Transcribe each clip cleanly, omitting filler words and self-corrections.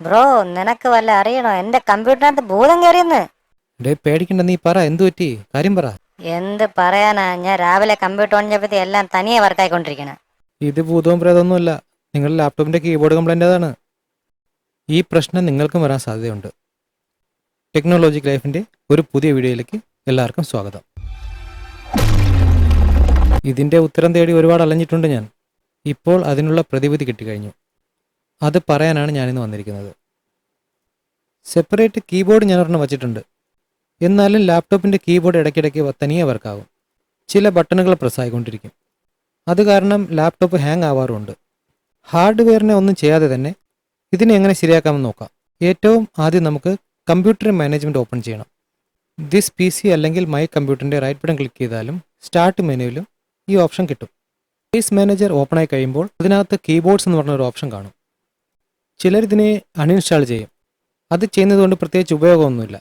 Bro, നിനക്ക് വല്ല അറിയണോ? എന്റെ കമ്പ്യൂട്ടറിനകത്ത് ഭൂതം കയറിയെന്ന്. ഡേ പേടിക്കണ്ട, നീ പറ, എന്തു പറ്റി? കാര്യം പറ. എന്ത് പറയാനാ, ഞാൻ രാവിലെ കമ്പ്യൂട്ടർ ഓൺ ചെയ്തപ്പോ എല്ലാം തനിയെ വർക്കായിക്കൊണ്ടിരിക്കണ. ഇത് ഭൂതവും പ്രേതമൊന്നുമല്ല, നിങ്ങളുടെ ലാപ്ടോപ്പിന്റെ കീബോർഡ് കംപ്ലൈൻ്റ് അതാണ്. ഈ പ്രശ്നം നിങ്ങൾക്കും വരാൻ സാധ്യതയുണ്ട്. ടെക്നോളജിക് ലൈഫിന്റെ ഒരു പുതിയ വീഡിയോയിലേക്ക് എല്ലാവർക്കും സ്വാഗതം. ഇതിന്റെ ഉത്തരം തേടി ഒരുപാട് അലഞ്ഞിട്ടുണ്ട് ഞാൻ. ഇപ്പോൾ അതിനുള്ള പ്രതിവിധി കിട്ടിക്കഴിഞ്ഞു. അത് പറയാനാണ് ഞാനിന്ന് വന്നിരിക്കുന്നത്. സെപ്പറേറ്റ് കീബോർഡ് ഞാൻ ഒരെണ്ണം വച്ചിട്ടുണ്ട്. എന്നാലും ലാപ്ടോപ്പിന്റെ കീബോർഡ് ഇടയ്ക്കിടയ്ക്ക് തനിയെ വർക്കാവും. ചില ബട്ടണുകൾ പ്രസ്സായിക്കൊണ്ടിരിക്കും. അത് കാരണം ലാപ്ടോപ്പ് ഹാങ് ആവാറുമുണ്ട്. ഹാർഡ്വെയറിനെ ഒന്നും ചെയ്യാതെ തന്നെ ഇതിനെ എങ്ങനെ ശരിയാക്കാമെന്ന് നോക്കാം. ഏറ്റവും ആദ്യം നമുക്ക് കമ്പ്യൂട്ടർ മാനേജ്മെൻറ്റ് ഓപ്പൺ ചെയ്യണം. ദിസ് പി സി അല്ലെങ്കിൽ മൈ കമ്പ്യൂട്ടറിൻ്റെ റൈറ്റ് ബട്ടൺ ക്ലിക്ക് ചെയ്താലും സ്റ്റാർട്ട് മെനുവിലും ഈ ഓപ്ഷൻ കിട്ടും. ഡിവൈസ് മാനേജർ ഓപ്പൺ ആയി കഴിയുമ്പോൾ അതിനകത്ത് കീബോർഡ്സ് എന്ന് പറഞ്ഞൊരു ഓപ്ഷൻ കാണും. ചിലരിതിനെ അൺഇൻസ്റ്റാൾ ചെയ്യും. അത് ചെയ്യുന്നതുകൊണ്ട് പ്രത്യേകിച്ച് ഉപയോഗമൊന്നുമില്ല.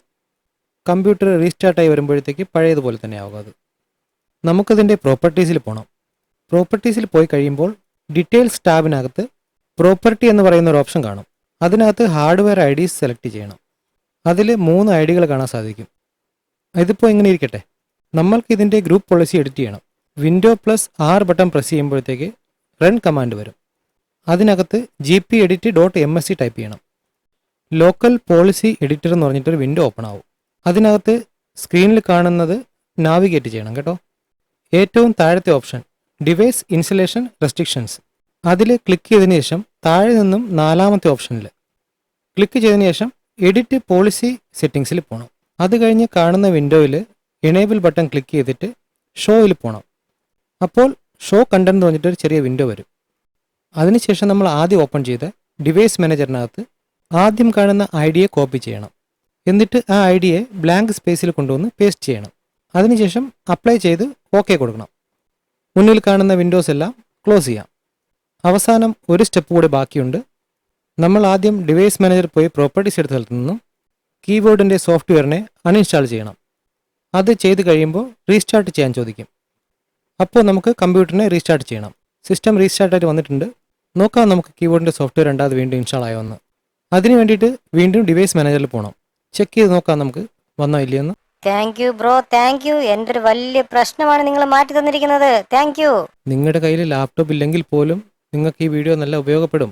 കമ്പ്യൂട്ടർ റീസ്റ്റാർട്ടായി വരുമ്പോഴത്തേക്ക് പഴയതുപോലെ തന്നെ ആകും അത്. നമുക്കതിൻ്റെ പ്രോപ്പർട്ടീസിൽ പോകണം. പ്രോപ്പർട്ടീസിൽ പോയി കഴിയുമ്പോൾ ഡീറ്റെയിൽസ് ടാബിനകത്ത് പ്രോപ്പർട്ടി എന്ന് പറയുന്ന ഒരു ഓപ്ഷൻ കാണും. അതിനകത്ത് ഹാർഡ്വെയർ ഐ ഡീസ് സെലക്ട് ചെയ്യണം. അതിൽ 3 ഐ ഡികൾ കാണാൻ സാധിക്കും. ഇതിപ്പോൾ ഇങ്ങനെ ഇരിക്കട്ടെ. നമ്മൾക്ക് ഇതിൻ്റെ ഗ്രൂപ്പ് പോളിസി എഡിറ്റ് ചെയ്യണം. Windows+R ബട്ടൺ പ്രസ് ചെയ്യുമ്പോഴത്തേക്ക് റൺ കമാൻഡ് വരും. അതിനകത്ത് gpedit.msc ടൈപ്പ് ചെയ്യണം. ലോക്കൽ പോളിസി എഡിറ്റർ എന്ന് പറഞ്ഞിട്ടൊരു വിൻഡോ ഓപ്പൺ ആവും. അതിനകത്ത് സ്ക്രീനിൽ കാണുന്നത് നാവിഗേറ്റ് ചെയ്യണം കേട്ടോ. ഏറ്റവും താഴത്തെ ഓപ്ഷൻ ഡിവൈസ് ഇൻസ്റ്റലേഷൻ റെസ്ട്രിക്ഷൻസ്, അതിൽ ക്ലിക്ക് ചെയ്തതിന് ശേഷം താഴെ നിന്നും 4ാമത്തെ ഓപ്ഷനിൽ ക്ലിക്ക് ചെയ്തതിന് ശേഷം എഡിറ്റ് പോളിസി സെറ്റിംഗ്സിൽ പോകണം. അത് കഴിഞ്ഞ് കാണുന്ന വിൻഡോയിൽ എനേബിൾ ബട്ടൺ ക്ലിക്ക് ചെയ്തിട്ട് ഷോയിൽ പോകണം. അപ്പോൾ ഷോ കണ്ടന്റ് എന്ന് പറഞ്ഞിട്ടൊരു ചെറിയ വിൻഡോ വരും. അതിനുശേഷം നമ്മൾ ആദ്യം ഓപ്പൺ ചെയ്ത ഡിവൈസ് മാനേജറിനകത്ത് ആദ്യം കാണുന്ന ഐ ഡിയെ കോപ്പി ചെയ്യണം. എന്നിട്ട് ആ ഐ ഡിയെ ബ്ലാങ്ക് സ്പേസിൽ കൊണ്ടുവന്ന് പേസ്റ്റ് ചെയ്യണം. അതിനുശേഷം അപ്ലൈ ചെയ്ത് ഓക്കെ കൊടുക്കണം. മുന്നിൽ കാണുന്ന വിൻഡോസ് എല്ലാം ക്ലോസ് ചെയ്യാം. അവസാനം ഒരു സ്റ്റെപ്പ് കൂടെ ബാക്കിയുണ്ട്. നമ്മൾ ആദ്യം ഡിവൈസ് മാനേജർ പോയി പ്രോപ്പർട്ടീസ് എടുത്ത സ്ഥലത്തു നിന്നും കീബോർഡിൻ്റെ സോഫ്റ്റ്വെയറിനെ അൺഇൻസ്റ്റാൾ ചെയ്യണം. അത് ചെയ്ത് കഴിയുമ്പോൾ റീസ്റ്റാർട്ട് ചെയ്യാൻ ചോദിക്കും. അപ്പോൾ നമുക്ക് കമ്പ്യൂട്ടറിനെ റീസ്റ്റാർട്ട് ചെയ്യണം. സിസ്റ്റം റീസ്റ്റാർട്ടായിട്ട് വന്നിട്ടുണ്ട്. നോക്കാം നമുക്ക് കീബോർഡിൻ്റെ സോഫ്റ്റ്വെയർ രണ്ടാമത് വീണ്ടും ഇൻസ്റ്റാൾ ആയോ എന്ന്. അതിന് വേണ്ടിയിട്ട് വീണ്ടും ഡിവൈസ് മാനേജറിൽ പോകണം. ചെക്ക് ചെയ്ത് നോക്കാം നമുക്ക് വന്നോ ഇല്ലയെന്ന്. Thank you bro, thank you. എന്റെ ഒരു വലിയ പ്രശ്നമാണ് നിങ്ങൾ മാറ്റി തന്നിരിക്കുന്നത്. Thank you. നിങ്ങളുടെ കയ്യിൽ ലാപ്ടോപ്പ് ഇല്ലെങ്കിൽ പോലും നിങ്ങൾക്ക് ഈ വീഡിയോ നല്ല ഉപയോഗപ്പെടും.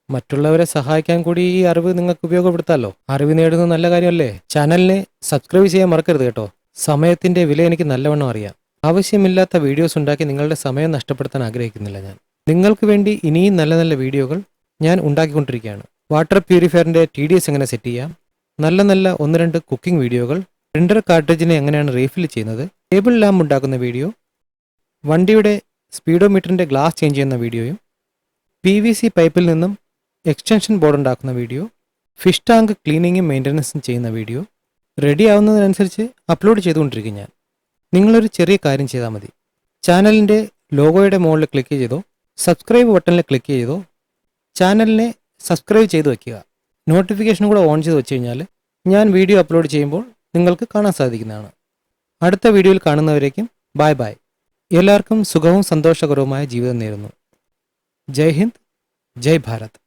മറ്റുള്ളവരെ സഹായിക്കാൻ കൂടി ഈ അറിവ് നിങ്ങൾക്ക് ഉപയോഗപ്പെടുത്താമല്ലോ. അറിവ് നേടുന്നത് നല്ല കാര്യമല്ലേ? ചാനലിനെ സബ്സ്ക്രൈബ് ചെയ്യാൻ മറക്കരുത് കേട്ടോ. സമയത്തിന്റെ വില എനിക്ക് നല്ലവണ്ണം അറിയാം. ആവശ്യമില്ലാത്ത വീഡിയോസ് ഉണ്ടാക്കി നിങ്ങളുടെ സമയം നഷ്ടപ്പെടുത്താൻ ആഗ്രഹിക്കുന്നില്ല ഞാൻ. നിങ്ങൾക്ക് വേണ്ടി ഇനിയും നല്ല നല്ല വീഡിയോകൾ ഞാൻ ഉണ്ടാക്കിക്കൊണ്ടിരിക്കുകയാണ്. വാട്ടർ പ്യൂരിഫയറിന്റെ TDS എങ്ങനെ സെറ്റ് ചെയ്യാം, നല്ല നല്ല 1-2 കുക്കിംഗ് വീഡിയോകൾ, പ്രിന്റർ കാർട്രിഡ്ജിനെ എങ്ങനെയാണ് റീഫിൽ ചെയ്യുന്നത്, ടേബിൾ ലാമ്പ് ഉണ്ടാക്കുന്ന വീഡിയോ, വണ്ടിയുടെ സ്പീഡോമീറ്ററിന്റെ ഗ്ലാസ് ചേഞ്ച് ചെയ്യുന്ന വീഡിയോയും, PVC പൈപ്പിൽ നിന്നും എക്സ്റ്റൻഷൻ ബോർഡ് ഉണ്ടാക്കുന്ന വീഡിയോ, ഫിഷ് ടാങ്ക് ക്ലീനിങ്ങും മെയിൻ്റനൻസും ചെയ്യുന്ന വീഡിയോ റെഡി ആവുന്നതിനനുസരിച്ച് അപ്ലോഡ് ചെയ്തുകൊണ്ടിരിക്കും ഞാൻ. നിങ്ങളൊരു ചെറിയ കാര്യം ചെയ്താൽ മതി. ചാനലിൻ്റെ ലോഗോയുടെ മുകളിൽ ക്ലിക്ക് ചെയ്തോ സബ്സ്ക്രൈബ് ബട്ടണിൽ ക്ലിക്ക് ചെയ്തോ ചാനലിനെ സബ്സ്ക്രൈബ് ചെയ്ത് വയ്ക്കുക. നോട്ടിഫിക്കേഷൻ കൂടെ ഓൺ ചെയ്ത് വെച്ച് കഴിഞ്ഞാൽ ഞാൻ വീഡിയോ അപ്ലോഡ് ചെയ്യുമ്പോൾ നിങ്ങൾക്ക് കാണാൻ സാധിക്കുന്നതാണ്. അടുത്ത വീഡിയോയിൽ കാണുന്നവരേക്കും ബൈ ബൈ. എല്ലാവർക്കും സുഖവും സന്തോഷകരവുമായ ജീവിതം നേരുന്നു. ജയ് ഹിന്ദ്, ജയ് ഭാരത്.